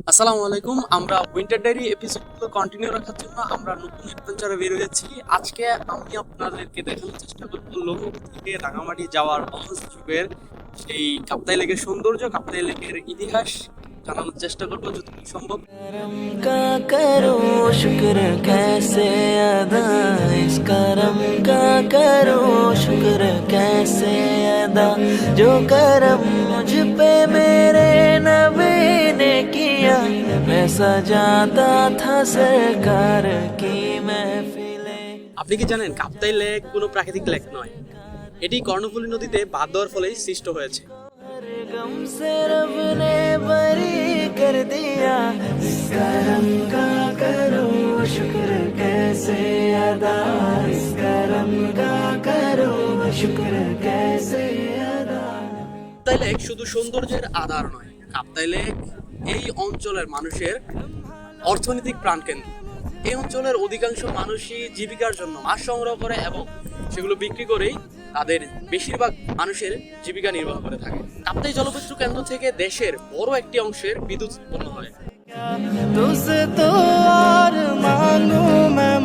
আসসালামু আলাইকুম। আমরা উইন্টার ডায়েরি এপিসোডগুলো কন্টিনিউ রাখার জন্য আমরা নতুন অ্যাডভেঞ্চারে বের হয়েছি। আজকে আমি আপনাদেরকে দেখানোর চেষ্টা করব লৌহ থেকে রাঙামাটি যাওয়ার অহজ যুগের সেই কাপ্তাই লেকের সৌন্দর্য, কাপ্তাই লেকের ইতিহাস জানানোর চেষ্টা করবো যতটুকু সম্ভব। करम का करो शुक्र कैसे अदा इस करम का करो शुक्र कैसे अदा जो करम मुझ पे मेरे नबी ने किया मैं सजाता था सरकार की महफिले। আপনি কি জানেন কাপ্তাই লেক কোনো প্রাকৃতিক লেক নয়, এটি কর্ণফুলী নদীতে বাঁধ দেওয়ার ফলেই সৃষ্ট হয়েছে। हर गम से रब ने बरी कर दिया इस करम का करो शुक्र कैसे अदा इस करम का करो शुक्र कैसे अदा। কাপ্তাই লেক শুধু সৌন্দর্যের আধার নয়, কাপ্তাই লেক এই অঞ্চলের মানুষের অর্থনৈতিক প্রাণকেন্দ্র। এই অঞ্চলের অধিকাংশ মানুষই জীবিকার জন্য মাছ সংগ্রহ করে এবং সেগুলো বিক্রি করেই তাদের বেশিরভাগ মানুষের জীবিকা নির্বাহ করে থাকে। কাপ্তাই জলবিদ্যুৎ কেন্দ্র থেকে দেশের বড় একটি অংশের বিদ্যুৎ উৎপন্ন হয়। तुझसे तो और मांगू मैं